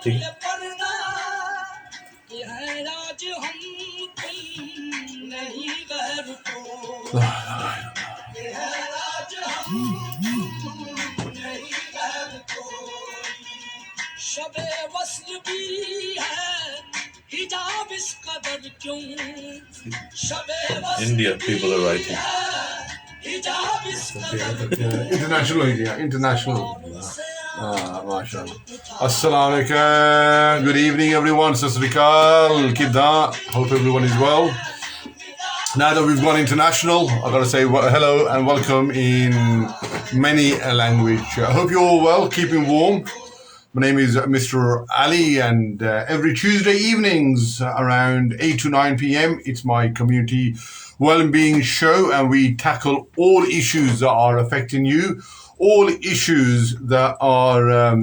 India people are writing. International. MashaAllah. Assalamu alaikum. Good evening, everyone. Sasrikal, Kidda. Hope everyone is well. Now that we've gone international, I've got to say hello and welcome in many language. I hope you're all well, keeping warm. My name is Mr. Ali, and every Tuesday evenings around 8 to 9 p.m. it's my community Wellbeing Show, and we tackle all issues that are affecting you, all issues that are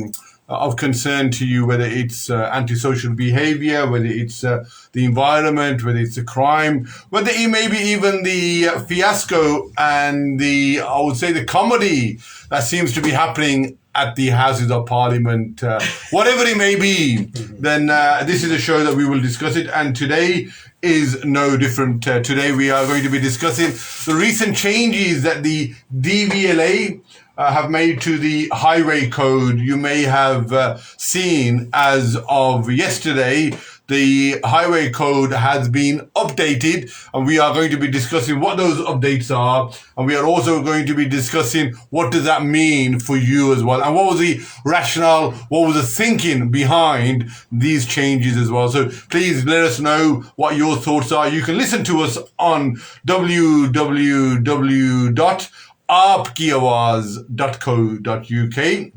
of concern to you, whether it's antisocial behavior, whether it's the environment, whether it's a crime, whether it may be even the fiasco and I would say the comedy that seems to be happening at the Houses of Parliament, whatever it may be, then this is a show that we will discuss it. And today is no different. Today we are going to be discussing the recent changes that the DVLA have made to the highway code. You may have seen as of yesterday, the highway code has been updated, and we are going to be discussing what those updates are, and we are also going to be discussing what does that mean for you as well, and what was the rationale, what was the thinking behind these changes as well. So please let us know what your thoughts are. You can listen to us on www.aapkiawaaz.co.uk.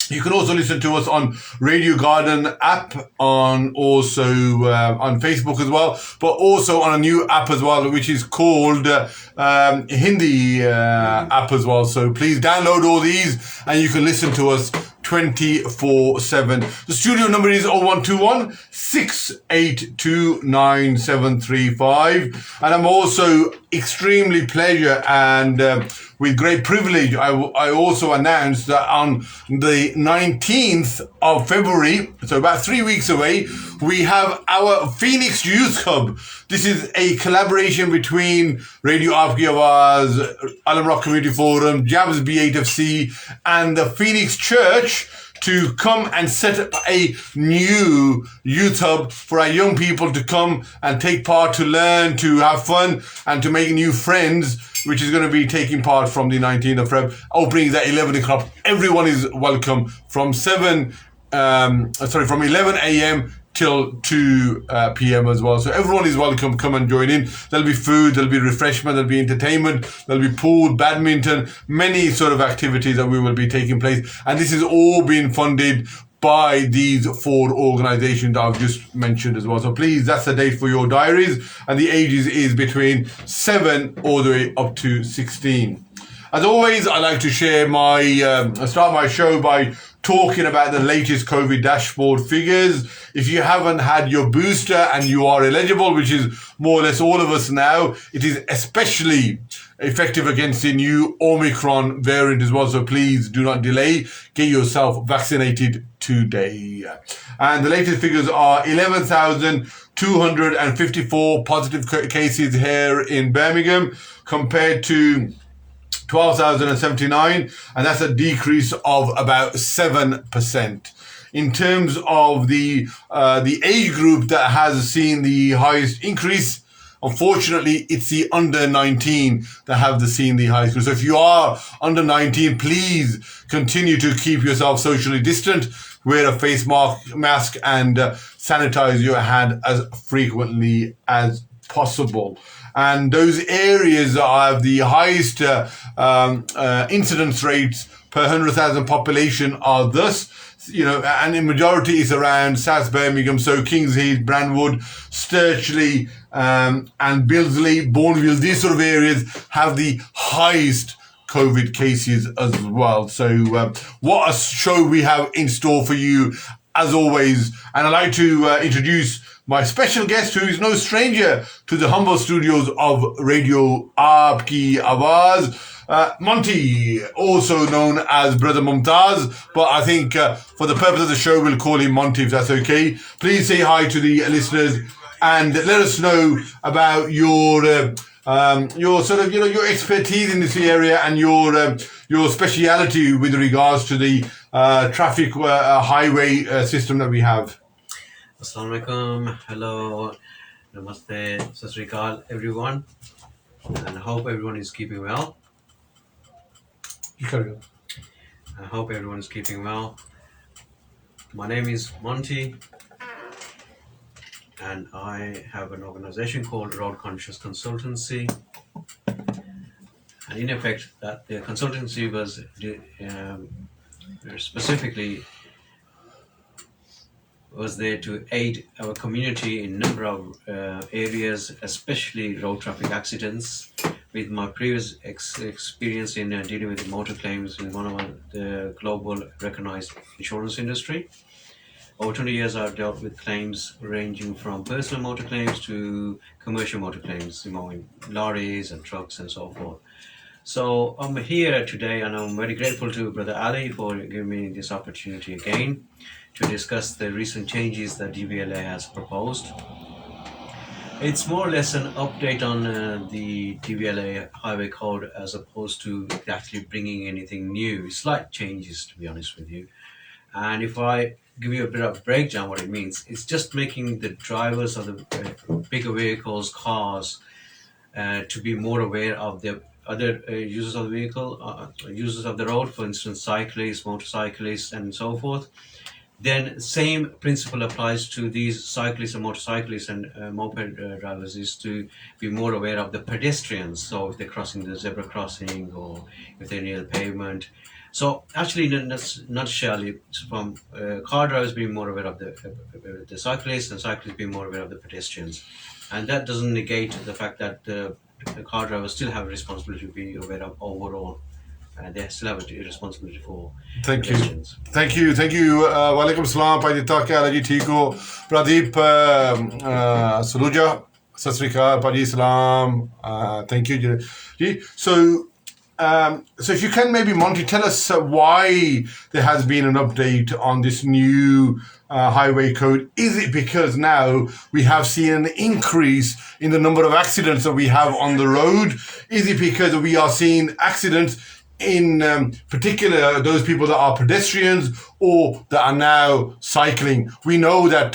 You can also listen to us on Radio Garden app, on Facebook as well, but also on a new app as well, which is called Hindi app as well. So please download all these and you can listen to us 24/7. The studio number is 0121 682 9735. And I'm also extremely pleasure and with great privilege, I also announced that on the 19th of February, so about 3 weeks away, we have our Phoenix Youth Hub. This is a collaboration between Radio Aap Ki Awaaz, Alam Rock Community Forum, Jabs B8FC, and the Phoenix Church to come and set up a new youth hub for our young people to come and take part, to learn, to have fun, and to make new friends, which is going to be taking part from the 19th of Feb. Opening is at 11 o'clock. Everyone is welcome from 11 a.m. till 2 p.m. as well. So everyone is welcome. Come and join in. There'll be food, there'll be refreshment, there'll be entertainment, there'll be pool, badminton, many sort of activities that we will be taking place. And this is all being funded by these 4 organizations that I've just mentioned as well. So please, that's the date for your diaries. And the ages is between 7 all the way up to 16. As always, I like to share start my show by talking about the latest COVID dashboard figures. If you haven't had your booster and you are eligible, which is more or less all of us now, it is especially effective against the new Omicron variant as well. So please do not delay. Get yourself vaccinated today. And the latest figures are 11,254 positive cases here in Birmingham compared to 12,079, and that's a decrease of about 7%. In terms of the age group that has seen the highest increase, unfortunately, it's the under 19 that have seen the highest. So if you are under 19, please continue to keep yourself socially distant, wear a face mask, and sanitize your hand as frequently as possible. And those areas that have the highest incidence rates per 100,000 population are thus, and in majority is around South Birmingham, so Kings Heath, Brandwood, Sturchley, and Billsley, Bourneville. These sort of areas have the highest COVID cases as well. So what a show we have in store for you as always. And I'd like to introduce my special guest, who is no stranger to the humble studios of Radio Aap Ki Awaaz, Monty, also known as Brother Mumtaz, but I think for the purpose of the show, we'll call him Monty if that's okay. Please say hi to the listeners and let us know about your sort of, your expertise in this area and your speciality with regards to the traffic highway system that we have. Assalamu alaikum. Hello. Namaste. Sat Sri Akal, everyone. And I hope everyone is keeping well. You carry on. I hope everyone is keeping well. My name is Monty, and I have an organization called Road Conscious Consultancy. And in effect, that the consultancy was specifically was there to aid our community in a number of areas, especially road traffic accidents. With my previous experience in dealing with motor claims in one of the global recognized insurance industry. Over 20 years, I've dealt with claims ranging from personal motor claims to commercial motor claims, in lorries and trucks and so forth. So I'm here today, and I'm very grateful to Brother Ali for giving me this opportunity again to discuss the recent changes that DVLA has proposed. It's more or less an update on the DVLA highway code as opposed to actually bringing anything new. Slight changes, to be honest with you. And if I give you a bit of a breakdown what it means, it's just making the drivers of the bigger vehicles, cars, to be more aware of the other users of the vehicle, users of the road, for instance, cyclists, motorcyclists, and so forth. Then same principle applies to these cyclists and motorcyclists and moped drivers, is to be more aware of the pedestrians. So if they're crossing the zebra crossing or if they're near the pavement. So actually, in a nutshell, it's from car drivers being more aware of the cyclists and cyclists being more aware of the pedestrians. And that doesn't negate the fact that the car drivers still have a responsibility to be aware of overall. They still have a responsibility for pedestrians. Thank you. Walaikum salam. Padita kya haal hai ji? Theek ho? Pradeep Saluja. Sat Sri Akal. Padi salam. Thank you ji. So if you can maybe, Monty, tell us why there has been an update on this new highway code. Is it because now we have seen an increase in the number of accidents that we have on the road? Is it because we are seeing accidents in particular those people that are pedestrians or that are now cycling? We know that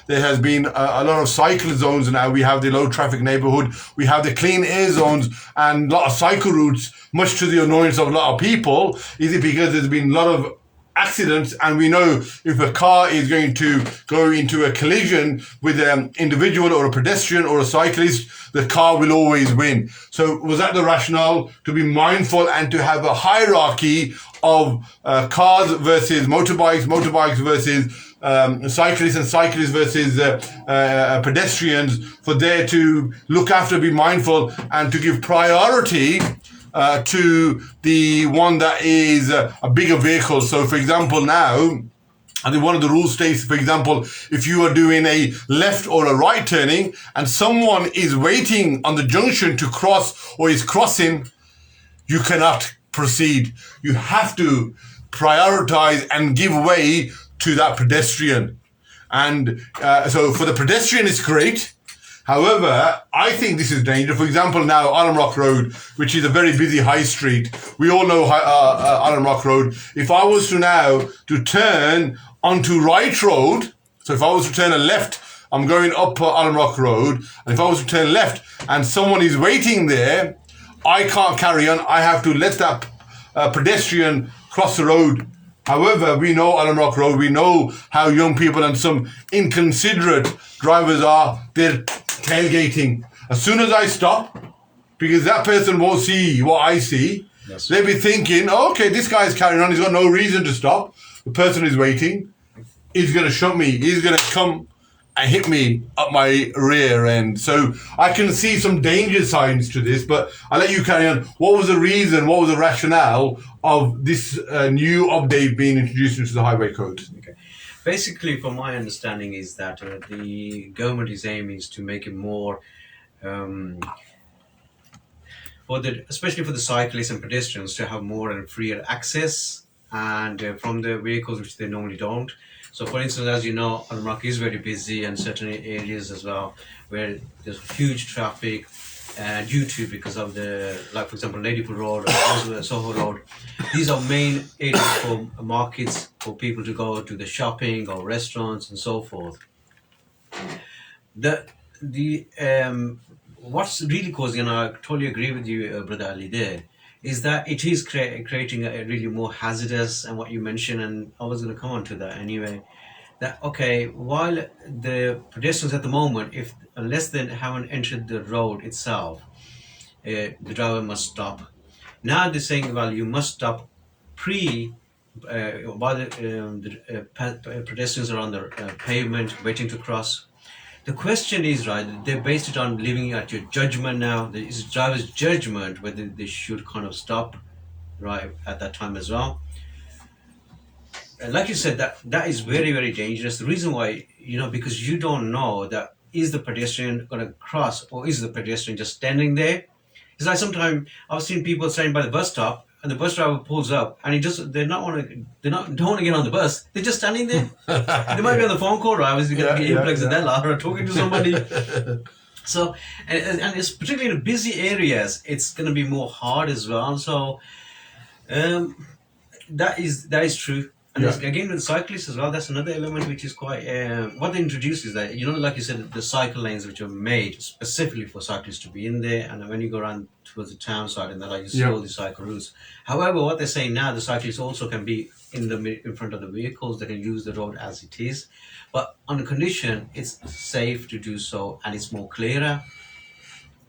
there has been a lot of cycle zones now. We have the low traffic neighborhood, we have the clean air zones, and a lot of cycle routes, much to the annoyance of a lot of people. Is it because there's been a lot of accidents, and we know if a car is going to go into a collision with an individual or a pedestrian or a cyclist, the car will always win. So was that the rationale, to be mindful and to have a hierarchy of cars versus motorbikes versus cyclists, and cyclists versus pedestrians, for there to look after, be mindful, and to give priority to the one that is a bigger vehicle? So, for example, now, I think one of the rules states, for example, if you are doing a left or a right turning and someone is waiting on the junction to cross or is crossing, you cannot proceed. You have to prioritize and give way to that pedestrian. And so for the pedestrian, it's great. However, I think this is dangerous. For example, now Alum Rock Road, which is a very busy high street. We all know Alum Rock Road. If I was to turn onto Right Road, so if I was to turn a left, I'm going up Alum Rock Road, and if I was to turn left and someone is waiting there, I can't carry on. I have to let that pedestrian cross the road. However, we know Alum Rock Road, we know how young people and some inconsiderate drivers are. They're tailgating. As soon as I stop, because that person won't see what I see, yes, they'll be thinking, oh, okay, this guy's carrying on, he's got no reason to stop. The person is waiting. He's going to shut me. He's going to come and hit me up my rear end. So I can see some danger signs to this, but I'll let you carry on. What was the reason, what was the rationale of this new update being introduced into the highway code? Okay. Basically, from my understanding, is that the government's aim is to make it more especially for the cyclists and pedestrians to have more and freer access and from the vehicles which they normally don't. So, for instance, as you know, Almarak is very busy and certain areas as well where there's huge traffic due to because of the, like for example, Ladypool Road or also Soho Road. These are main areas for markets for people to go to the shopping or restaurants and so forth. The what's really causing, and I totally agree with you, Brother Ali, there, is that it is creating a really more hazardous, and what you mentioned, and I was going to come on to that anyway, that okay, while the pedestrians at the moment, if unless they haven't entered the road itself, the driver must stop. Now they're saying, well, you must stop while the pedestrians are on the pavement waiting to cross. The question is, right, they based it on leaving at your judgment now. It's the driver's judgment whether they should kind of stop right at that time as well. And like you said, that is very, very dangerous. The reason why, because you don't know that is the pedestrian going to cross or is the pedestrian just standing there? It's like sometimes I've seen people standing by the bus stop and the bus driver pulls up and don't want to get on the bus. They're just standing there. They might be on the phone call, right? I was going to get earplugs and that or talking to somebody. So, and it's particularly in busy areas, it's going to be more hard as well. So, that is true. And again, with cyclists as well, that's another element which is quite... what they introduced is that, like you said, the cycle lanes which are made specifically for cyclists to be in there. And when you go around towards the town side and you see all the cycle routes. However, what they're saying now, the cyclists also can be in front of the vehicles. They can use the road as it is. But on the condition, it's safe to do so and it's more clearer.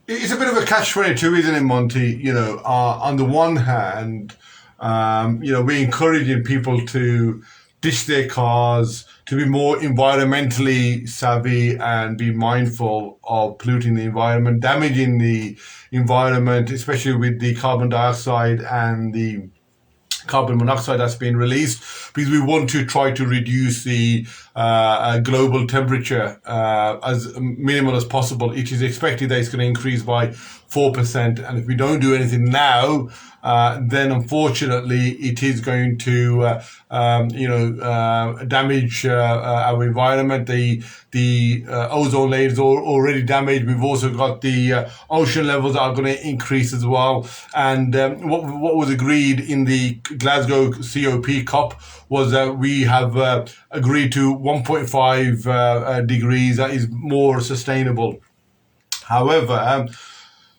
It's a bit of a catch-22, isn't it, Monty? On the one hand... we're encouraging people to ditch their cars, to be more environmentally savvy and be mindful of polluting the environment, damaging the environment, especially with the carbon dioxide and the carbon monoxide that's been released, because we want to try to reduce the global temperature as minimal as possible. It is expected that it's going to increase by 4%, and if we don't do anything now, then unfortunately it is going to damage our environment. The ozone layers are already damaged. We've also got the ocean levels that are going to increase as well. And what was agreed in the Glasgow COP was that we have agreed to 1.5 degrees. That is more sustainable. However,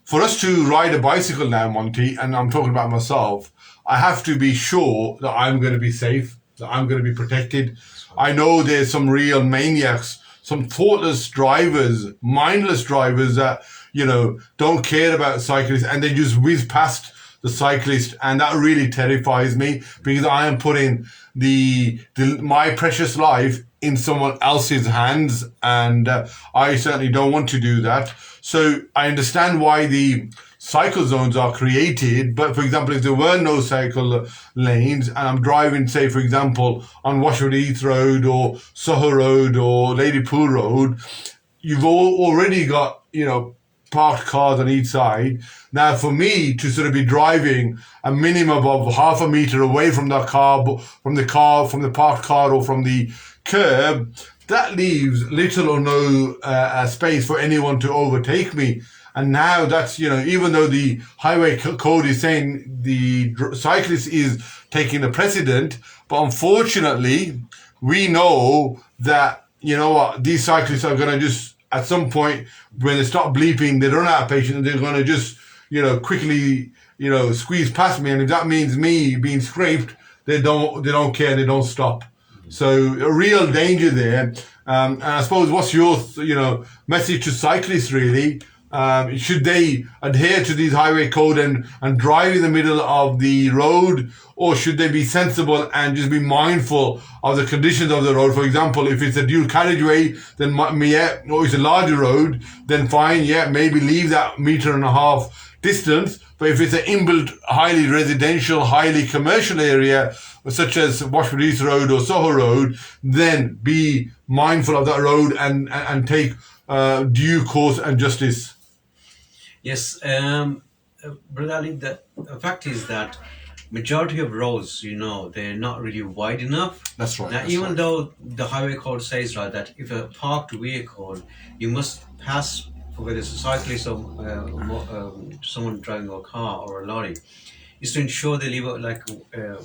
for us to ride a bicycle now, Monty, and I'm talking about myself, I have to be sure that I'm going to be safe, that I'm going to be protected. I know there's some real maniacs, some thoughtless drivers, mindless drivers that, don't care about cyclists and they just whiz past the cyclist, and that really terrifies me because I am putting my precious life in someone else's hands, and I certainly don't want to do that. So I understand why the cycle zones are created, but for example, if there were no cycle lanes and I'm driving, say, for example, on Washwood Heath Road or Soho Road or Ladypool Road, you've already got, parked cars on each side. Now, for me to sort of be driving a minimum of half a meter away from the parked car or from the curb, that leaves little or no space for anyone to overtake me. And now that's, even though the highway code is saying the cyclist is taking the precedent, but unfortunately, we know that, these cyclists are going to just, at some point, when they stop bleeping, they run out of patience and they're going to just, quickly, squeeze past me. And if that means me being scraped, they don't care, they don't stop. So a real danger there. And I suppose what's your, message to cyclists really? Should they adhere to these highway code and drive in the middle of the road, or should they be sensible and just be mindful of the conditions of the road? For example, if it's a dual carriageway, then or it's a larger road, then fine, maybe leave that 1.5 meter distance. But if it's an inbuilt, highly residential, highly commercial area, such as Washwood Heath Road or Soho Road, then be mindful of that road and take due course and justice. Yes, Brother Ali, the fact is that majority of roads, they're not really wide enough. That's right. Now, That's even right. though the highway code says, right, that if a parked vehicle, you must pass, for whether it's a cyclist or someone driving a car or a lorry, is to ensure they leave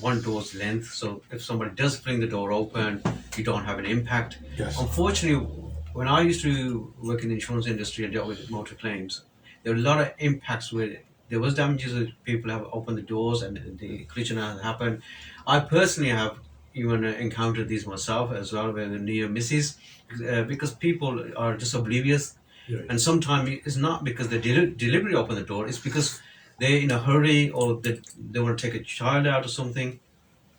one door's length. So if somebody does fling the door open, you don't have an impact. Yes. Unfortunately, when I used to work in the insurance industry and dealt with motor claims, there were a lot of impacts where there was damages that people have opened the doors and the collision has happened. I personally have even encountered these myself as well, where the near misses, because people are just oblivious. Yeah. And sometimes it's not because they deliberately open the door, it's because they're in a hurry or they want to take a child out or something.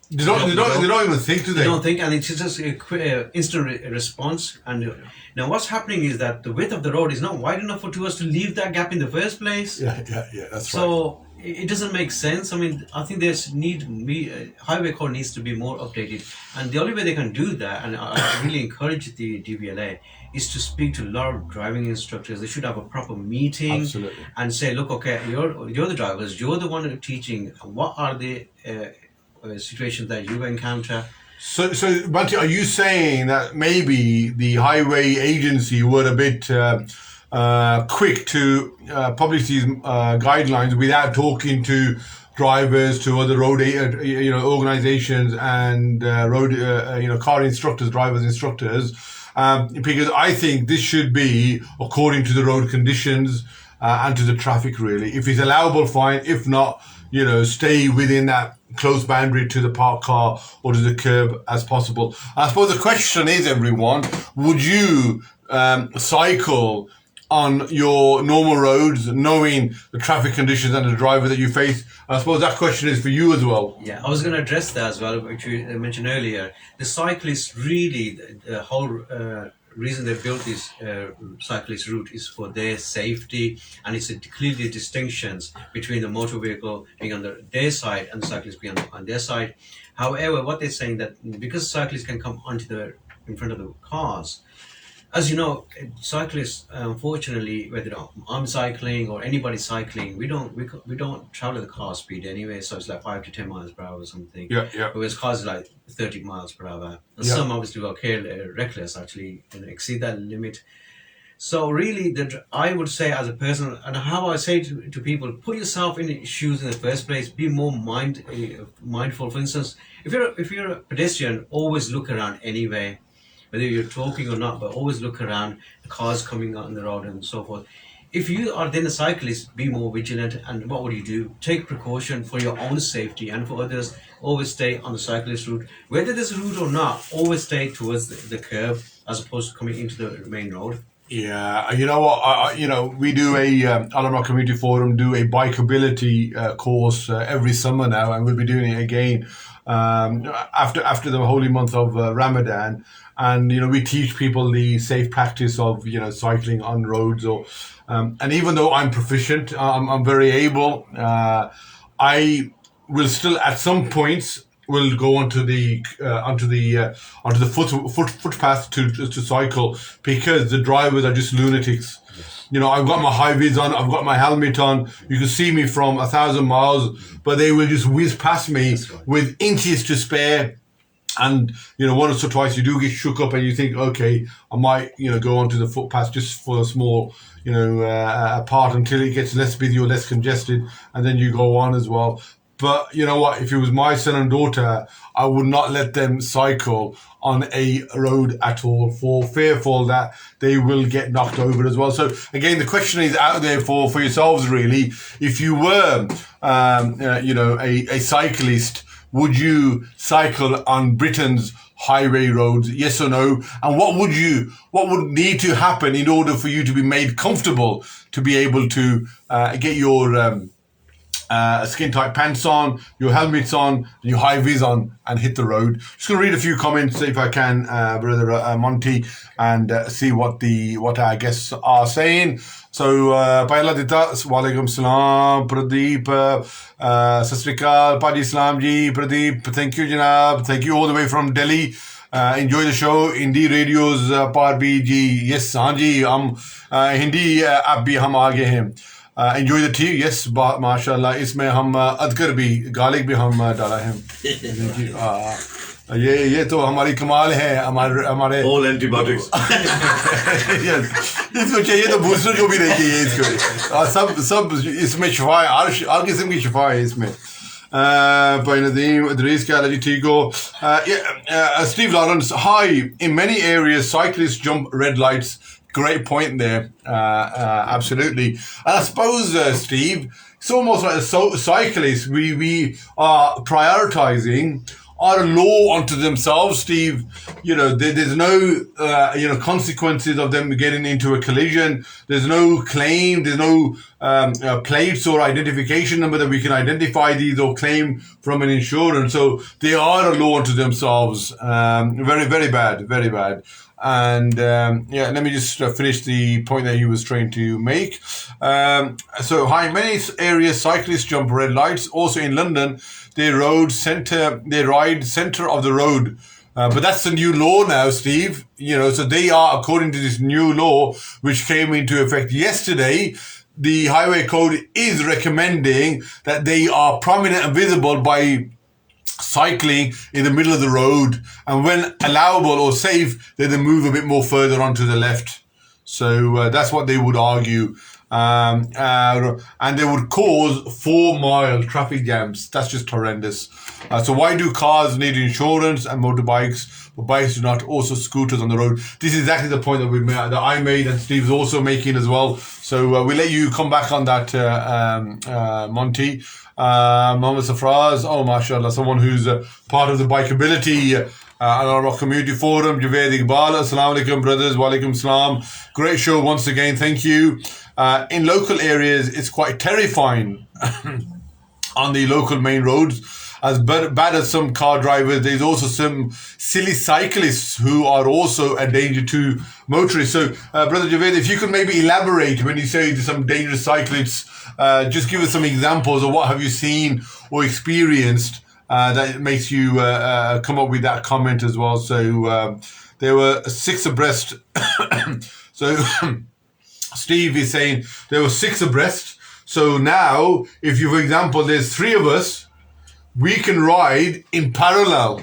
They don't even think, do they? They don't think, and it's just a instant response. And now what's happening is that the width of the road is not wide enough for us to leave that gap in the first place. Yeah, that's right. So it doesn't make sense. I mean, I think highway code needs to be more updated, and the only way they can do that, and I really encourage the DVLA, is to speak to a lot of driving instructors. They should have a proper meeting. Absolutely. And say, look, okay, you're the drivers, you're the one teaching. What are the situations that you encounter? So, Bunty, are you saying that maybe the highway agency were a bit quick to publish these guidelines without talking to drivers, to other road organizations and car instructors, drivers instructors? Because I think this should be according to the road conditions and to the traffic, really. If it's allowable, fine. If not, stay within that close boundary to the parked car or to the curb as possible. I suppose the question is, everyone, would you cycle on your normal roads, knowing the traffic conditions and the driver that you face? I suppose that question is for you as well. Yeah, I was going to address that as well, which you mentioned earlier. The cyclists really, the whole reason they built this cyclist route is for their safety, and it's clearly distinctions between the motor vehicle being on their side and the cyclists being on their side. However, what they're saying that because cyclists can come in front of the cars, as you know, cyclists, unfortunately, whether I'm cycling or anybody's cycling, we don't travel at the car speed anyway. So it's like 5 to 10 miles per hour or something. Yeah. Whereas cars are like 30 miles per hour. And Yeah. some obviously are reckless, actually, exceed that limit. So really, I would say as a person, and how I say to people, put yourself in the shoes in the first place. Be more mindful. For instance, if you're a pedestrian, always look around anyway. Whether you're talking or not, but always look around, the cars coming out on the road and so forth. If you are then a cyclist, be more vigilant, and what would you do? Take precaution for your own safety and for others. Always stay on the cyclist route. Whether there's a route or not, always stay towards the curb as opposed to coming into the main road. Yeah, you know what? We do Alamra Community Forum do a bikeability course every summer now, and we'll be doing it again after the holy month of Ramadan. And we teach people the safe practice of cycling on roads, and even though I'm proficient, I'm very able. I will still at some points will go onto the footpath to cycle, because the drivers are just lunatics. Yes. I've got my high vis on, I've got my helmet on. You can see me from 1,000 miles, but they will just whiz past me with inches to spare. And once or twice you do get shook up, and you think, okay, I might go onto the footpath just for a small part until it gets less busy or less congested, and then you go on as well. But you know what? If it was my son and daughter, I would not let them cycle on a road at all, for fearful that they will get knocked over as well. So again, the question is out there for yourselves, really. If you were, a cyclist, would you cycle on Britain's highway roads? Yes or no? And what would need to happen in order for you to be made comfortable to be able to get your skin tight pants on, your helmets on, and your high vis on, and hit the road? Just going to read a few comments, if I can, Brother Monty, and see what our guests are saying. So, Paila Dita, Walaikum Salam, Pradeep, Sasrikal, Padi Islam Ji, Pradeep, thank you, Janab, thank you all the way from Delhi. Enjoy the show. Hindi radios par bhi ji. Yes, haan ji, hum Hindi app bhi hum aage hain. enjoy the tea. Yes, माशाल्लाह इसमें हम अदरक भी garlic भी हम डाला है. ये तो हमारी कमाल है हमारे all antibiotics. yes. इसको चाहिए तो बूस्टर को भी नहीं चाहिए इसको. सब इसमें शिफा है, हर किस्म की शिफा है इसमें. Idris, Kalaji Tigo. Steve Lawrence, hi. In many areas, cyclists jump red lights. Great point there. Absolutely. And I suppose, Steve, it's almost like cyclists, we are prioritizing are a law unto themselves, Steve. There's no, consequences of them getting into a collision. There's no claim. There's no plates or identification number that we can identify these or claim from an insurance. So they are a law unto themselves. Very, very bad. Very bad. And let me just finish the point that he was trying to make. So, hi, in many areas, cyclists jump red lights. Also in London, they ride center of the road. But that's the new law now, Steve. So they are, according to this new law, which came into effect yesterday, the highway code is recommending that they are prominent and visible by cycling in the middle of the road, and when allowable or safe, they then move a bit more further onto the left. So that's what they would argue, and they would cause 4-mile traffic jams. That's just horrendous. So why do cars need insurance and motorbikes, but bikes do not? Also scooters on the road. This is exactly the point that I made, and Steve's also making as well. So we'll let you come back on that, Monty. Mohammed Safraz, mashallah, someone who's part of the bikeability our community forum. Javed Iqbal, assalamu alaikum brothers, wa alaikum salam. Great show once again, thank you. In local areas, it's quite terrifying on the local main roads. As bad as some car drivers, there's also some silly cyclists who are also a danger to motorists. So, Brother Javed, if you could maybe elaborate when you say some dangerous cyclists, just give us some examples of what have you seen or experienced that makes you come up with that comment as well. So, there were 6 abreast. So, Steve is saying there were 6 abreast. So now, if you, for example, there's 3 of us, we can ride in parallel.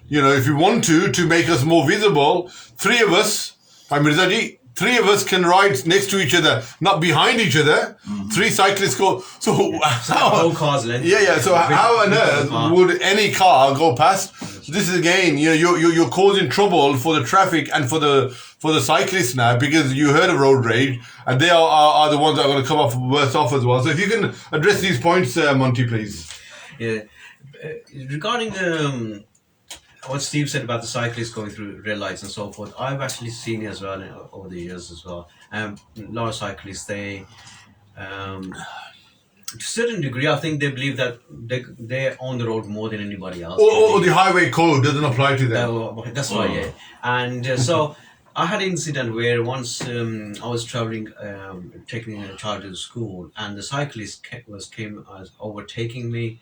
If you want to make us more visible, 3 of us, Mirzaji, 3 of us can ride next to each other, not behind each other. 3 cyclists go. So whole car's length. Yeah. So how on earth would any car go past? So this is again, you're causing trouble for the traffic and for the cyclists now, because you heard of road rage, and they are the ones that are going to come off worse off as well. So if you can address these points, Monty, please. Yeah. Regarding what Steve said about the cyclists going through red lights and so forth, I've actually seen it as well over the years as well. A lot of cyclists, they, to a certain degree, I think they believe that they're on the road more than anybody else. Or the highway code doesn't apply to them. That's right, yeah. And so I had an incident where once I was traveling, taking a child to school, and the cyclist came overtaking me.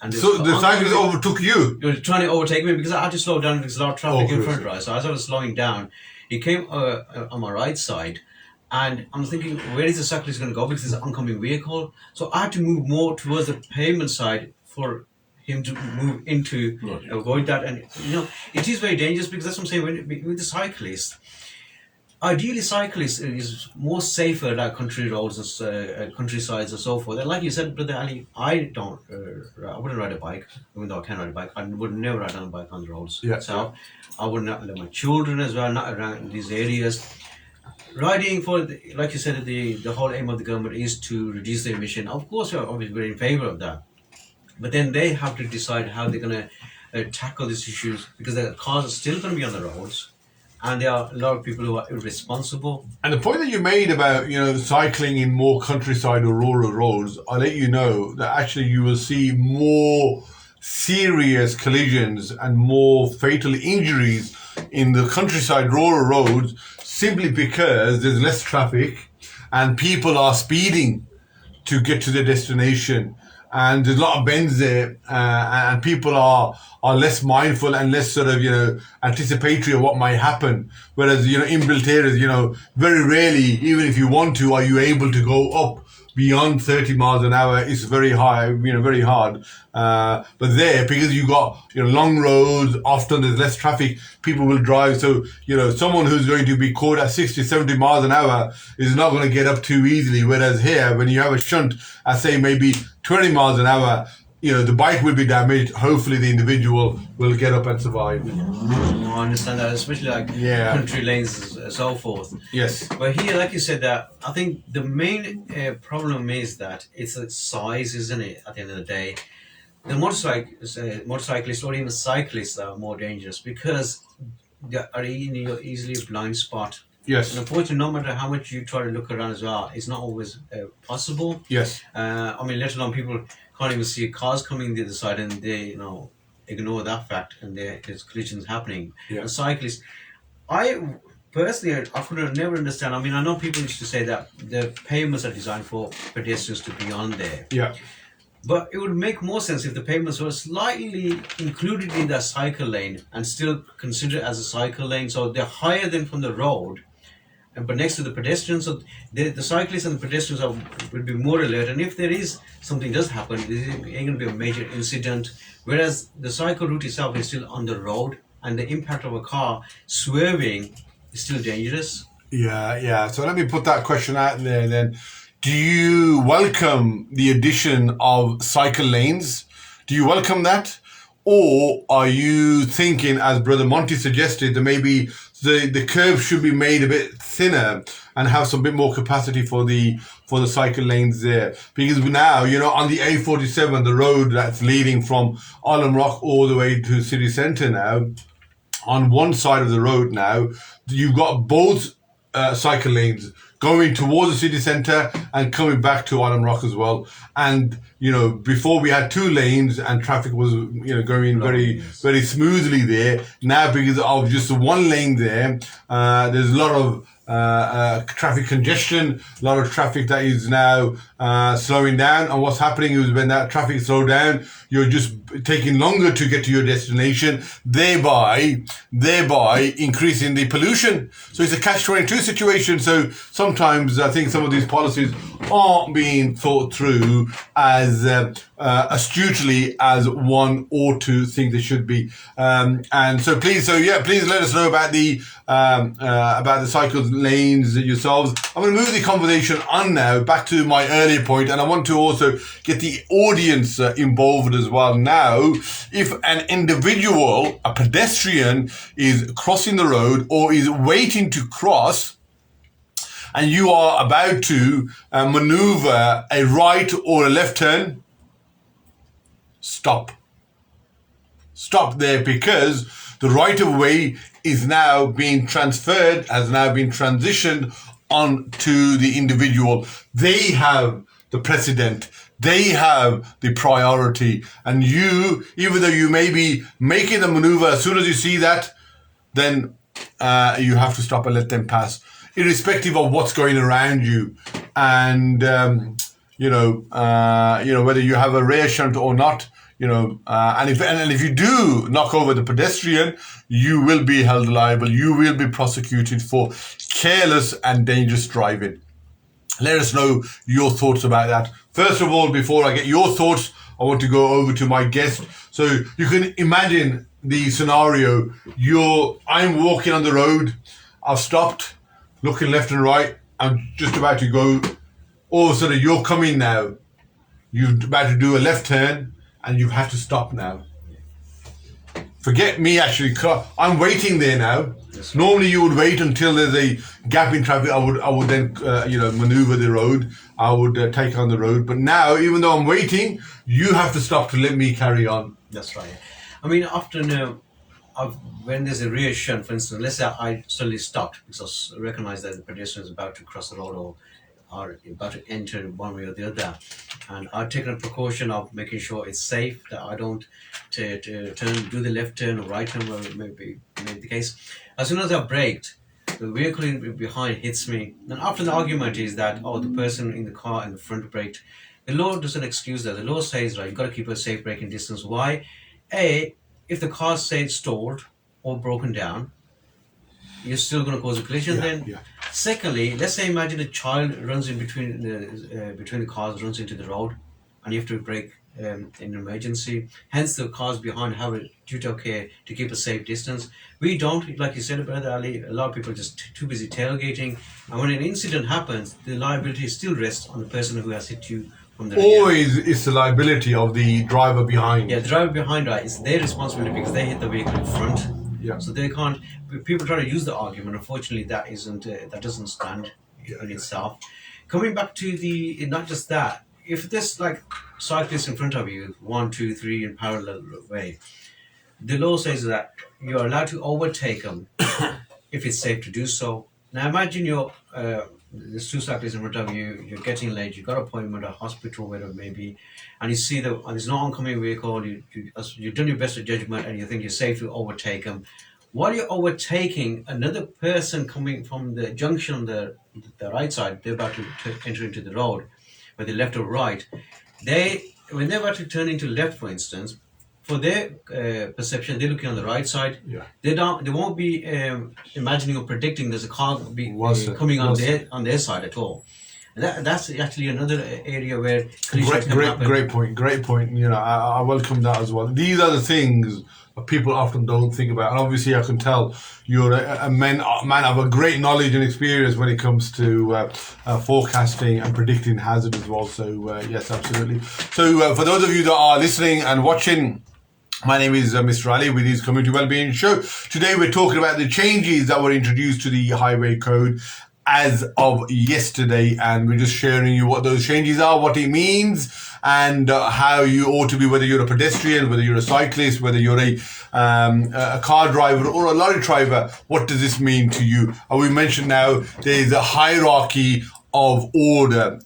And so the cyclist overtook you? He was trying to overtake me because I had to slow down because there's a lot of traffic in front, right? So as I was slowing down, he came on my right side, and I'm thinking, where is the cyclist going to go? Because there's an oncoming vehicle. So I had to move more towards the pavement side for him to move into, avoid that. And, it is very dangerous because that's what I'm saying, with the cyclist. Ideally, cyclists is more safer like country roads and countrysides and so forth. And like you said, Brother Ali, I wouldn't ride a bike, even though I can ride a bike. I would never ride on a bike on the roads. So I would not let my children as well, not around these areas. Riding like you said, the whole aim of the government is to reduce the emission. Of course, we're obviously very in favor of that. But then they have to decide how they're going to tackle these issues, because the cars are still going to be on the roads. And there are a lot of people who are irresponsible. And the point that you made about, cycling in more countryside or rural roads, I'll let you know that actually you will see more serious collisions and more fatal injuries in the countryside rural roads, simply because there's less traffic and people are speeding to get to their destination. And there's a lot of bends there, and people are less mindful and less sort of, anticipatory of what might happen. Whereas, in built areas, very rarely, even if you want to, are you able to go up beyond 30 miles an hour is very high, very hard. But there, because you got, long roads, often there's less traffic, people will drive. So, someone who's going to be caught at 60, 70 miles an hour is not going to get up too easily. Whereas here, when you have a shunt at, say, maybe 20 miles an hour, the bike will be damaged. Hopefully the individual will get up and survive. I understand that, especially like country lanes and so forth. Yes. But here, like you said, that I think the main problem is that it's a size, isn't it? At the end of the day, the motorcyclists or even cyclists are more dangerous because they are in your easily blind spot. Yes. And unfortunately, no matter how much you try to look around as well, it's not always possible. Yes. Let alone people can't even see cars coming the other side, and they, ignore that fact, and there's collisions happening. Yeah. And cyclists, I personally, I could never understand. I know people used to say that the pavements are designed for pedestrians to be on there. Yeah. But it would make more sense if the pavements were slightly included in that cycle lane and still considered as a cycle lane, so they're higher than from the road. But next to the pedestrians, so the cyclists and the pedestrians will be more alert. And if there is something does happen, it ain't going to be a major incident. Whereas the cycle route itself is still on the road, and the impact of a car swerving is still dangerous. Yeah. So let me put that question out there then. Do you welcome the addition of cycle lanes? Do you welcome that? Or are you thinking, as Brother Monty suggested, that maybe the curb should be made a bit thinner and have some bit more capacity for the cycle lanes there? Because now, on the A47, the road that's leading from Island Rock all the way to city centre now, on one side of the road now, you've got both cycle lanes going towards the city centre and coming back to Island Rock as well. And, before we had two lanes and traffic was, going very, very smoothly there. Now, because of just the one lane there, there's a lot of traffic congestion, a lot of traffic that is now slowing down. And what's happening is when that traffic slows down, you're just taking longer to get to your destination, thereby increasing the pollution. So it's a catch-22 situation. So sometimes I think some of these policies aren't being thought through as astutely as one ought to think they should be. And so please let us know about the cycle lanes yourselves. I'm going to move the conversation on now back to my earlier point, and I want to also get the audience involved as well. Now, if an individual, a pedestrian, is crossing the road or is waiting to cross, and you are about to maneuver a right or a left turn, stop. Stop there, because the right of way is now being transferred, has now been transitioned on to the individual. They have the precedent. They have the priority. And you, even though you may be making the maneuver, as soon as you see that, then you have to stop and let them pass, irrespective of what's going around you. And, whether you have a rear shunt or not, and if you do knock over the pedestrian, you will be held liable. You will be prosecuted for careless and dangerous driving. Let us know your thoughts about that. First of all, before I get your thoughts, I want to go over to my guest. So you can imagine the scenario. I'm walking on the road. I've stopped, looking left and right. I'm just about to go. All of a sudden, you're coming now. You're about to do a left turn, and you have to stop now. Forget me, actually. I'm waiting there now. Yes. Normally, you would wait until there's a gap in traffic. I would then, maneuver the road. I would take on the road. But now, even though I'm waiting, you have to stop to let me carry on. That's right. Often when there's a rear shunt, for instance, let's say I suddenly stopped because I recognize that the pedestrian is about to cross the road or are about to enter one way or the other, and I've taken a precaution of making sure it's safe, that I don't do the left turn or right turn, whatever may be the case. As soon as I braked, the vehicle behind hits me, and after the argument is that, the person in the car in the front braked. The law doesn't excuse that. The law says, right, you've got to keep a safe braking distance. Why? If the car, say, stalled or broken down, you're still going to cause a collision then. Yeah. Secondly, let's say imagine a child runs in between the cars, runs into the road, and you have to brake in an emergency. Hence, the cars behind have a duty of care to keep a safe distance. We don't, like you said, Brother Ali. A lot of people are just too busy tailgating, and when an incident happens, the liability still rests on the person who has hit you from the rear. Always, it's the liability of the driver behind. Yeah, the driver behind, right, it's their responsibility because they hit the vehicle in front. Yeah. So they can't. People try to use the argument. Unfortunately, that isn't. That doesn't stand in itself. Coming back to the, not just that. If there's like cyclists in front of you, 1, 2, 3 in parallel way, the law says that you are allowed to overtake them if it's safe to do so. Now imagine there's 2 cyclists in front of you. You're getting late. You've got an appointment at a hospital, wherever it may be, and you see and there's no oncoming vehicle. You've done your best of judgment, and you think you're safe to overtake them. While you're overtaking another person coming from the junction on the right side, they're about to enter into the road, whether left or right. When they're about to turn into left, for instance, for their perception, they're looking on the right side. Yeah. They won't be imagining or predicting there's a car coming on their side at all. And that's actually another area where collisions can happen. Great point. You know, I welcome that as well. These are the things that people often don't think about. And obviously, I can tell you're a man of a great knowledge and experience when it comes to forecasting and predicting hazard as well. So yes, absolutely. So for those of you that are listening and watching, my name is Mr. Ali with his Community Wellbeing Show. Today we're talking about the changes that were introduced to the highway code as of yesterday, and we're just sharing you what those changes are, what it means, and how you ought to be, whether you're a pedestrian, whether you're a cyclist, whether you're a car driver or a lorry driver. What does this mean to you? And we mentioned now there's a hierarchy of order.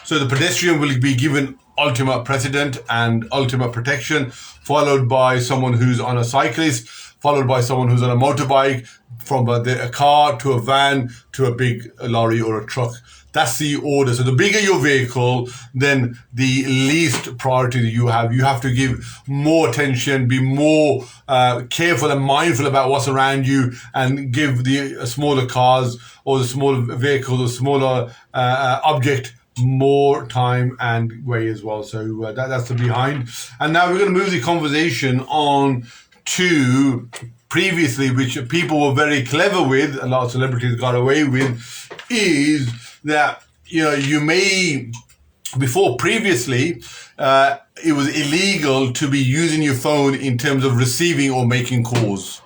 So the pedestrian will be given ultimate precedent and ultimate protection, followed by someone who's on a cyclist, followed by someone who's on a motorbike, from a car to a van to a big lorry or a truck. That's the order. So the bigger your vehicle, then the least priority that you have. You have to give more attention, be more careful and mindful about what's around you, and give the smaller cars or the smaller vehicles or smaller object more time and way as well. So that's the behind. And now we're going to move the conversation on to previously, which people were very clever with, a lot of celebrities got away with, is that, you know, you may, before previously, it was illegal to be using your phone in terms of receiving or making calls.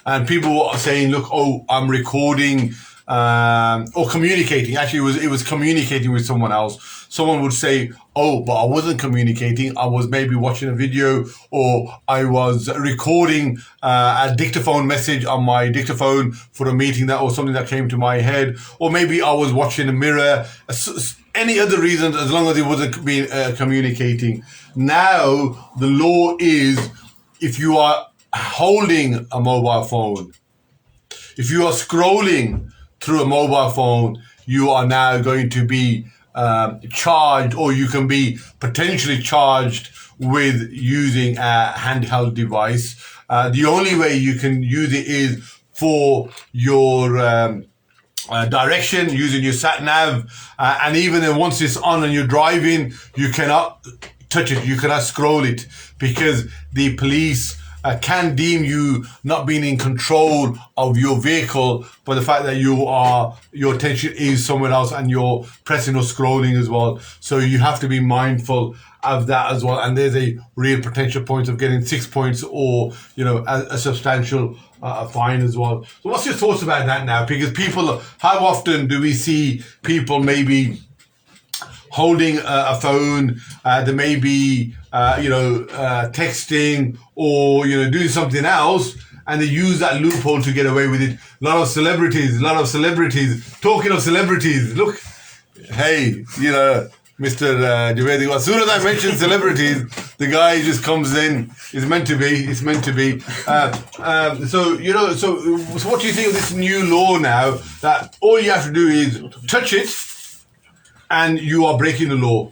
And people were saying, look, I'm recording or communicating. Actually, it was communicating with someone else. Someone would say, but I wasn't communicating. I was maybe watching a video, or I was recording a dictaphone message on my dictaphone for a meeting or something that came to my head, or maybe I was watching a mirror. Any other reasons, as long as it wasn't being communicating. Now the law is, if you are holding a mobile phone, if you are scrolling through a mobile phone, you are now going to be charged, or you can be potentially charged with using a handheld device. The only way you can use it is for your direction, using your sat nav, and even then once it's on and you're driving, you cannot touch it, you cannot scroll it, because the police can deem you not being in control of your vehicle by the fact that your attention is somewhere else and you're pressing or scrolling as well. So you have to be mindful of that as well. And there's a real potential point of getting 6 points, or, you know, a substantial fine as well. So what's your thoughts about that now? Because how often do we see people maybe holding a phone, they may be, texting, or, doing something else, and they use that loophole to get away with it. A lot of celebrities, talking of celebrities, look, hey, Mr. Javedi, as soon as I mention celebrities, the guy just comes in. It's meant to be. So what do you think of this new law now, that all you have to do is touch it, and you are breaking the law?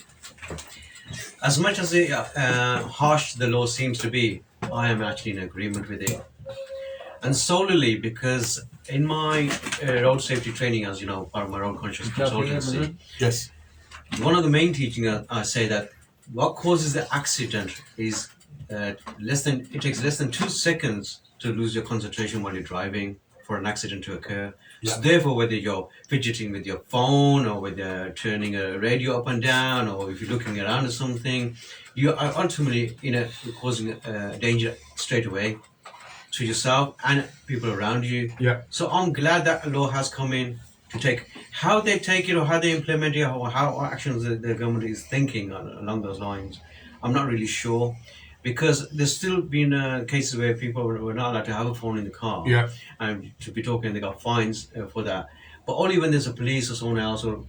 As much as harsh the law seems to be, I am actually in agreement with it. And solely because In my road safety training, as you know, part of my road conscious consultancy, Yes. one of the main teaching I say that what causes the accident is it takes less than 2 seconds to lose your concentration while you're driving for an accident to occur. Yeah. So therefore, whether you're fidgeting with your phone or whether you're turning a radio up and down or if you're looking around or something, you are ultimately causing danger straight away to yourself and people around you. Yeah. So I'm glad that a law has come in to take. How they take it or how they implement it or how actions the government is thinking along those lines, I'm not really sure. Because there's still been cases where people were not allowed to have a phone in the car. Yeah. And to be talking, they got fines for that. But only when there's a police or someone else or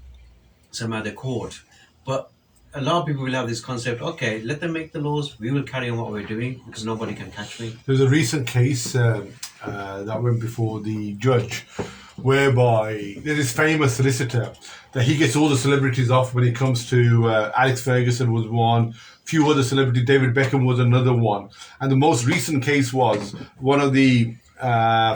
some other court. But a lot of people will have this concept, okay, let them make the laws, we will carry on what we're doing because nobody can catch me. There's a recent case that went before the judge whereby there's this famous solicitor that he gets all the celebrities off when it comes to Alex Ferguson was one, few other celebrities, David Beckham was another one. And the most recent case was one of the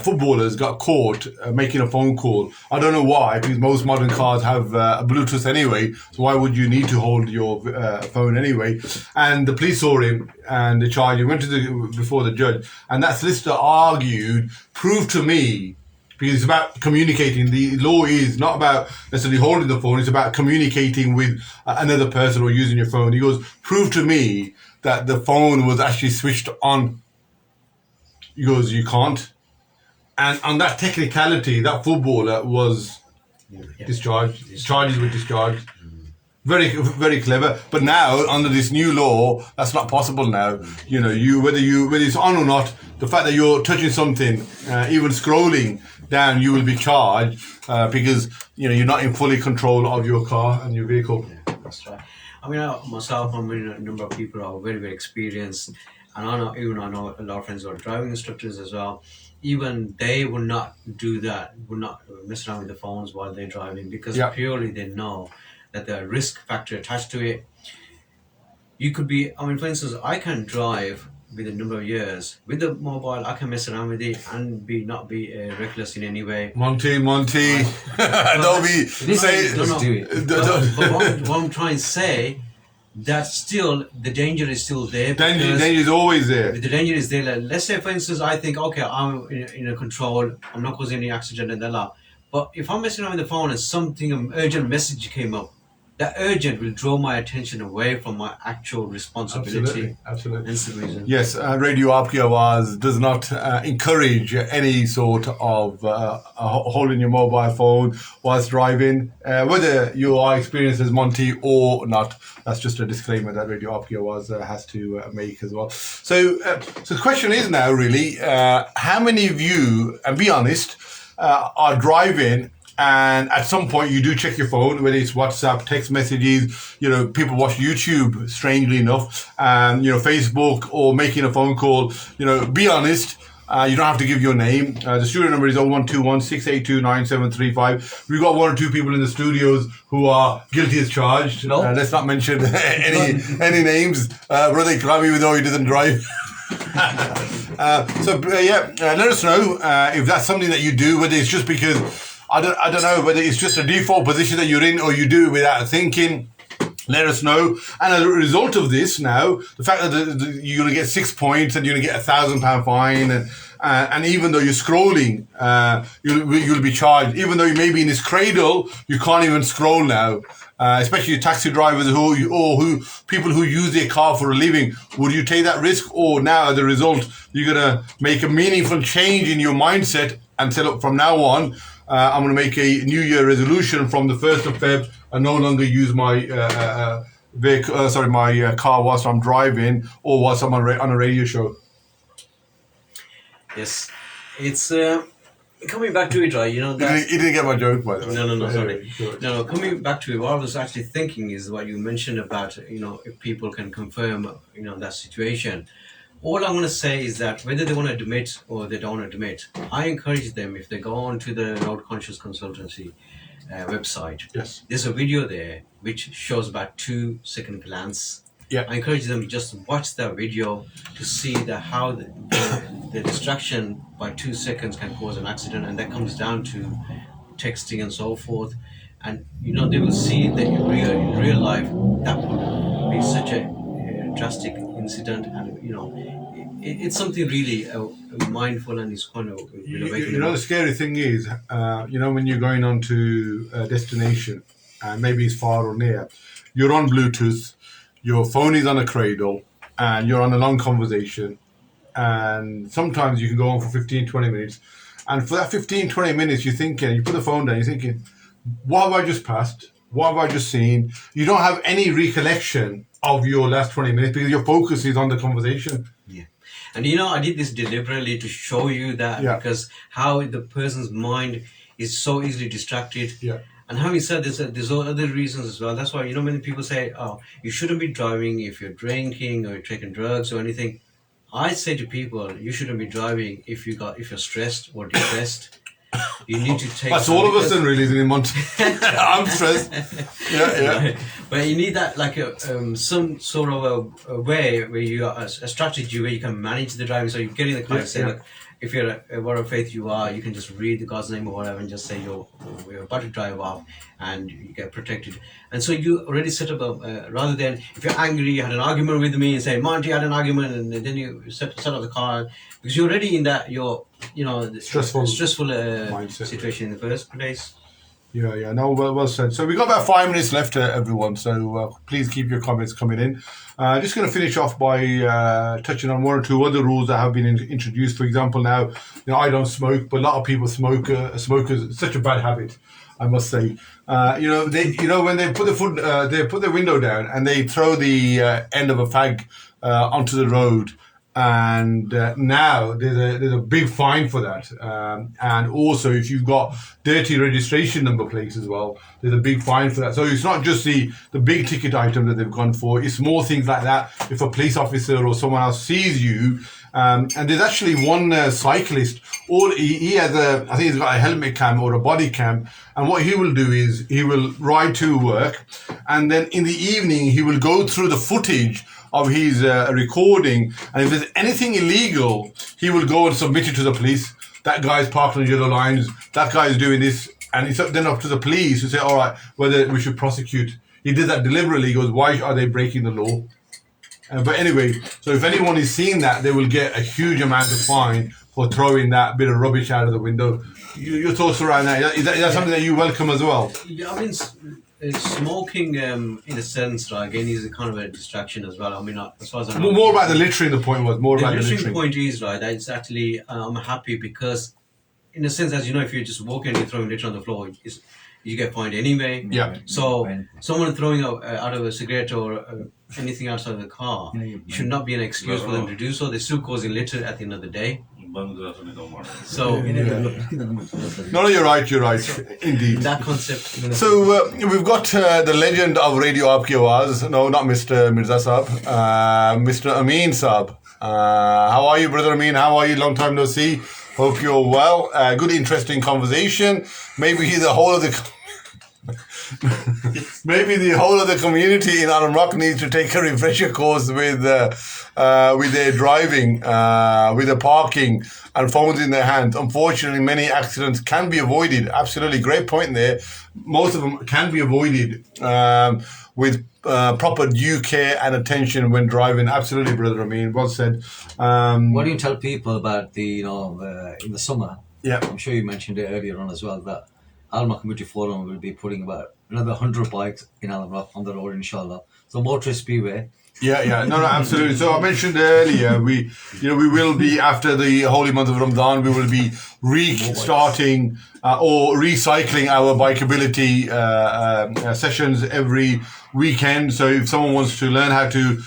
footballers got caught making a phone call. I don't know why, because most modern cars have a Bluetooth anyway, so why would you need to hold your phone anyway? And the police saw him and they charged him, went to before the judge, and that solicitor argued, prove to me, because it's about communicating. The law is not about necessarily holding the phone, it's about communicating with another person or using your phone. He goes, prove to me that the phone was actually switched on. He goes, you can't. And on that technicality, that footballer was discharged. Charges were discharged. Very, very clever. But now, under this new law, that's not possible now. You know, whether it's on or not, the fact that you're touching something, even scrolling down, you will be charged because you're not in fully control of your car and your vehicle. Yeah, that's right. I mean, myself, I mean, a number of people are very, very experienced, and I know a lot of friends who are driving instructors as well. Even they would not do that, would not mess around with the phones while they're driving because purely they know that the risk factor attached to it. You could be, I mean, for instance, I can drive with a number of years with the mobile. I can mess around with it and not be reckless in any way. Monty, don't be say. But what I'm trying to say, that still the danger is still there. Danger is always there. The danger is there. Like, let's say, for instance, I think, okay, I'm in a control. I'm not causing any accident and that. But if I'm messing around with the phone and an urgent message came up, that urgent will draw my attention away from my actual responsibility. Absolutely. Hence the reason. Yes, Radio Aap Ki Awaaz does not encourage any sort of holding your mobile phone whilst driving, whether you are experienced as Monty or not. That's just a disclaimer that Radio Aap Ki Awaaz has to make as well. So the question is now really, how many of you, and be honest, are driving and at some point you do check your phone, whether it's WhatsApp, text messages, people watch YouTube, strangely enough, and Facebook, or making a phone call. Be honest. You don't have to give your name. The studio number is 0121 682 9735. We've got one or two people in the studios who are guilty as charged. No. Let's not mention any names. Brother Ikrami, even though he doesn't drive. Let us know if that's something that you do, whether it's just because I don't know whether it's just a default position that you're in or you do it without thinking. Let us know. And as a result of this now, the fact that you're going to get 6 points and you're going to get £1,000 fine, and even though you're scrolling, you'll be charged. Even though you may be in this cradle, you can't even scroll now. Especially taxi drivers who people who use their car for a living. Would you take that risk? Or now, as a result, you're going to make a meaningful change in your mindset and say, look, from now on, I'm going to make a New Year resolution from the 1st of Feb and no longer use my car whilst I'm driving or whilst I'm on a radio show. Yes, it's coming back to it, right? You didn't get my joke, by the way. No, sorry. No, coming back to it, what I was actually thinking is what you mentioned about, if people can confirm, that situation. All I'm going to say is that whether they want to admit or they don't admit, I encourage them, if they go on to the Road Conscious Consultancy website, Yes. there's a video there which shows about 2-second glance Yeah. I encourage them to just watch that video to see that how the distraction by 2 seconds can cause an accident, and that comes down to texting and so forth. And they will see that in real life that would be such a drastic incident, and it's something really mindful, and it's kind of the scary thing is, when you're going on to a destination, and maybe it's far or near, you're on Bluetooth, your phone is on a cradle, and you're on a long conversation, and sometimes you can go on for 15-20 minutes, and for that 15-20 minutes you're thinking, you put the phone down, you're thinking, what have I just passed? What have I just seen? You don't have any recollection of your last 20 minutes because your focus is on the conversation. Yeah. And I did this deliberately to show you that, because how the person's mind is so easily distracted. Yeah. And having said this, there's other reasons as well. That's why, many people say, oh, you shouldn't be driving if you're drinking or you're taking drugs or anything. I say to people, you shouldn't be driving if you're stressed or depressed. You need to take. That's all of us then, really, isn't it, Monty? I'm stressed. Yeah. Right. But you need that, like some sort of a way where you are a strategy where you can manage the driving. So you get in the car and say, look, if you're what of faith you are, you can just read the God's name or whatever and just say we're about to drive off, and you get protected. And so you already set up rather than if you're angry, you had an argument with me and say, Monty had an argument, and then you set up the car because you're already in that stressful situation in the first place. Yeah. No, well said. So we've got about 5 minutes left, everyone. So please keep your comments coming in. Just going to finish off by touching on one or two other rules that have been introduced. For example, now, I don't smoke, but a lot of people smoke. Smokers, it's such a bad habit, I must say. When they put they put the window down and they throw the end of a fag onto the road. And now there's a big fine for that, and also if you've got dirty registration number plates as well, there's a big fine for that. So it's not just the big ticket item that they've gone for; it's more things like that. If a police officer or someone else sees you, and there's actually one cyclist, he has I think he's got a helmet cam or a body cam, and what he will do is he will ride to work, and then in the evening he will go through the footage of his recording, and if there's anything illegal, he will go and submit it to the police. That guy's parked on yellow lines, that guy's doing this, and it's then up to the police to say, all right, whether we should prosecute. He did that deliberately. He goes, why are they breaking the law? But anyway, so if anyone is seeing that, they will get a huge amount of fine for throwing that bit of rubbish out of the window. Your thoughts around that? Is that something that you welcome as well? Yeah, I mean, smoking, in a sense, again, is a kind of a distraction as well. I mean, as far as I'm more about the littering. The point was more about the littering. The point is that it's actually I'm happy because, in a sense, as you know, if you're just walking and you're throwing litter on the floor, you get fined anyway. Yeah. So someone throwing out of a cigarette or anything outside of the car should not be an excuse for them to do so. They're still causing litter at the end of the day. So no, you're right, indeed. That concept. So we've got the legend of Radio Aap Ki Awaaz. No, not Mr. Mirza Saab, Mr. Amin Saab. How are you, brother Amin? How are you? Long time no see. Hope you're well. Good, interesting conversation. Maybe the whole of the community in Alam Rock needs to take a refresher course with their driving, with the parking and phones in their hands. Unfortunately, many accidents can be avoided. Absolutely, great point there. Most of them can be avoided with proper due care and attention when driving. Absolutely, brother Amin. Well said. What do you tell people about the in the summer? Yeah, I'm sure you mentioned it earlier on as well that Alma Community Forum will be putting about another 100 bikes in Alam Rock on the road, inshallah. So motorists beware. Yeah. No, absolutely. So I mentioned earlier, we will be, after the holy month of Ramadan, we will be restarting or recycling our bikeability sessions every weekend. So if someone wants to learn how to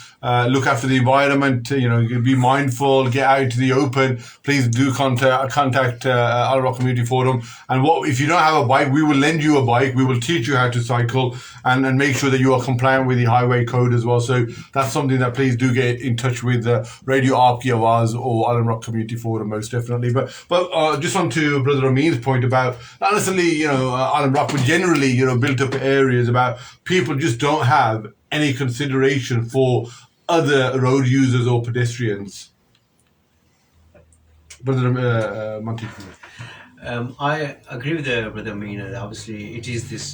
look after the environment, be mindful, get out into the open, please do contact Al Rock Community Forum. And if you don't have a bike, we will lend you a bike. We will teach you how to cycle and make sure that you are compliant with the highway code as well. So that's something that please do get in touch with Radio Aap Ki Awaaz or Al Rock Community Forum, most definitely. But just on to Brother Amin's point about not necessarily, Al Rock, but generally, built up areas about people just don't have any consideration for other road users or pedestrians? Brother Monty. I agree with Brother Amin. Obviously, it is this.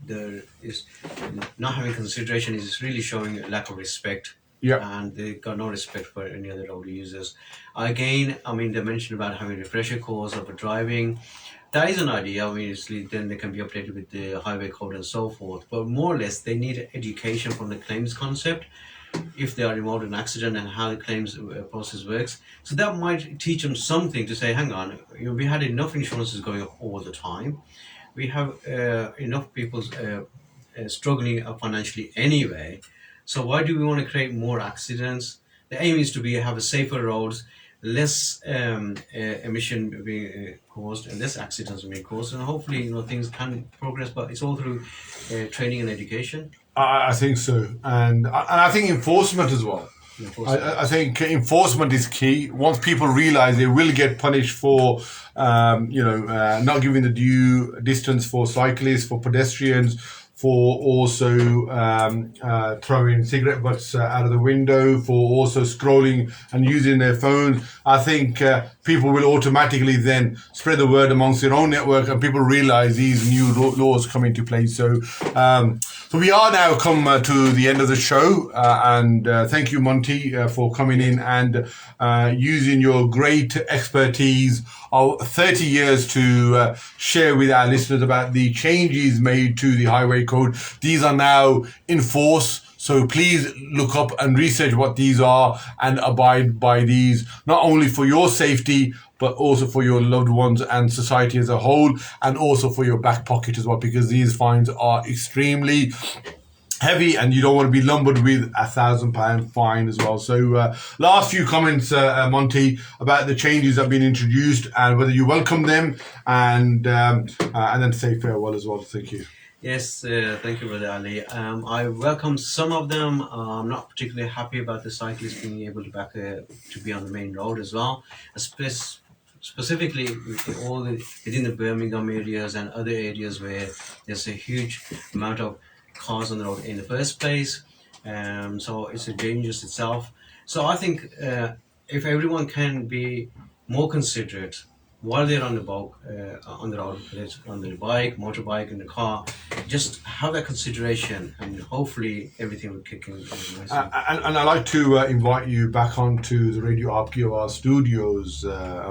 There is not having consideration is really showing a lack of respect. Yeah. And they got no respect for any other road users. Again, I mean, they mentioned about having a refresher course of driving. That is an idea. Obviously, then they can be updated with the highway code and so forth. But more or less, they need education from the claims concept if they are involved in an accident and how the claims process works. So that might teach them something to say, hang on, we had enough insurances going up all the time. We have enough people struggling financially anyway. So why do we want to create more accidents? The aim is to have a safer roads, less emission being caused, and less accidents being caused, and hopefully things can progress. But it's all through training and education. I think so, and I think enforcement as well. I think enforcement is key. Once people realize they will get punished for, not giving the due distance for cyclists, for pedestrians, for also throwing cigarette butts out of the window, for also scrolling and using their phones, I think people will automatically then spread the word amongst their own network, and people realize these new laws come into place. So we are now come to the end of the show, and thank you, Monty, for coming in and using your great expertise of 30 years to share with our listeners about the changes made to the highway code. These are now in force. So please look up and research what these are and abide by these, not only for your safety, but also for your loved ones and society as a whole, and also for your back pocket as well, because these fines are extremely heavy and you don't want to be lumbered with £1,000 fine as well. So last few comments, Monty, about the changes that have been introduced and whether you welcome them, and then say farewell as well. Thank you. Yes, thank you, Brother Ali. I welcome some of them. I'm not particularly happy about the cyclists being able to be on the main road as well, specifically within the Birmingham areas and other areas where there's a huge amount of cars on the road in the first place. So it's a dangerous itself. So I think if everyone can be more considerate while they're on the road, on the bike, motorbike, in the car, just have that consideration, and hopefully everything will kick in. And I'd like to invite you back onto the Radio Aap Ki Awaaz studios,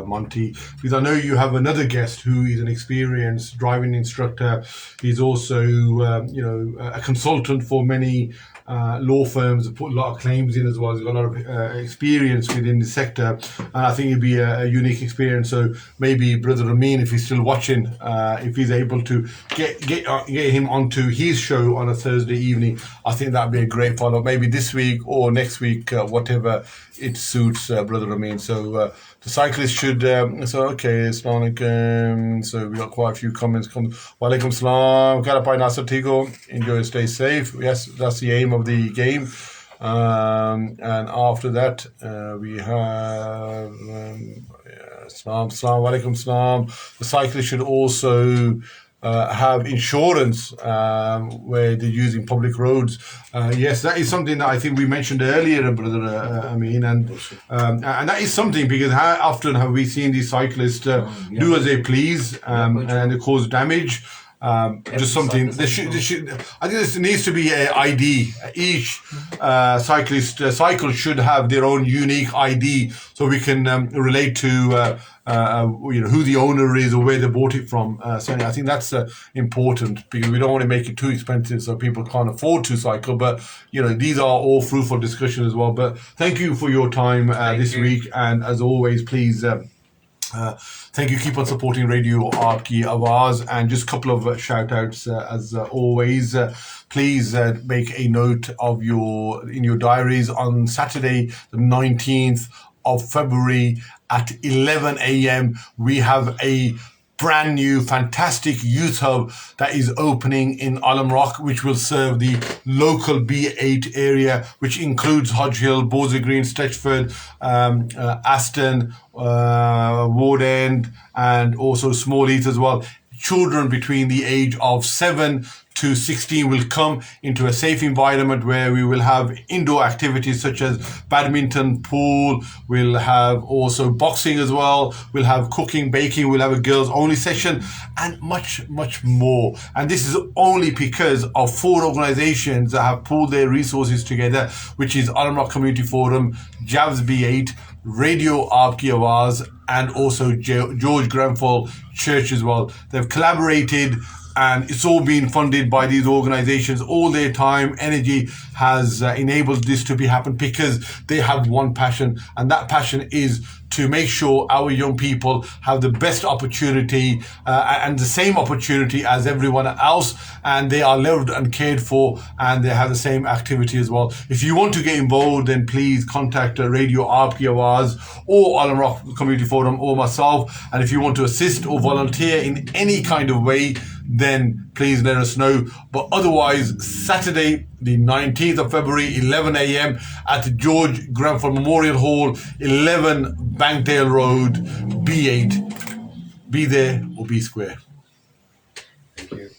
Monty, because I know you have another guest who is an experienced driving instructor. He's also, a consultant for many law firms, put a lot of claims in as well. He's got a lot of experience within the sector, and I think it'd be a unique experience. So maybe Brother Amin, if he's still watching, if he's able to get him onto his show on a Thursday evening, I think that'd be a great follow. Maybe this week or next week, whatever it suits Brother Amin. So the cyclist should. Assalamu alaikum. So we got quite a few comments. Walaikum salam. Karapai Nasser Tigo. Enjoy, stay safe. Yes, that's the aim of the game. And after that, we have Salam alaikum salam. The cyclist should also have insurance where they're using public roads. Yes, that is something that I think we mentioned earlier, Brother Amin, and that is something, because how often have we seen these cyclists do as they please and they cause damage? Just something they should. I think this needs to be an ID. Each cycle should have their own unique ID, so we can relate to who the owner is or where they bought it from. So I think that's important, because we don't want to make it too expensive so people can't afford to cycle. But these are all fruitful discussions as well. But thank you for your time this week, and as always, please. Thank you. Keep on supporting Radio Aap Ki Awaaz. And just a couple of shout outs as always. Please make a note of in your diaries on Saturday, the 19th of February at 11 a.m. We have a brand new fantastic youth hub that is opening in Alam Rock, which will serve the local B8 area, which includes Hodge Hill, Bowser Green, Stretchford, Aston, Ward End, and also Small Heath as well. children between the age of 7 to 16 will come into a safe environment where we will have indoor activities such as badminton, pool, we'll have also boxing as well, we'll have cooking, baking, we'll have a girls only session, and much, much more. And this is only because of 4 organizations that have pulled their resources together, which is Alamrock Community Forum, JAVS B8, Radio Aap Ki Awaaz, and also George Grenfell Church as well. They've collaborated, and it's all been funded by these organizations. All their time, energy has enabled this to be happen because they have one passion, and that passion is to make sure our young people have the best opportunity and the same opportunity as everyone else, and they are loved and cared for, and they have the same activity as well. If you want to get involved, then please contact Radio Aap Ki Awaaz or Alamrock Community Forum or myself. And if you want to assist or volunteer in any kind of way, then please let us know. But otherwise, Saturday the 19th of February, 11 a.m. at George Grenfell Memorial Hall, 11 Bankdale Road, B8. Be there or be square. Thank you.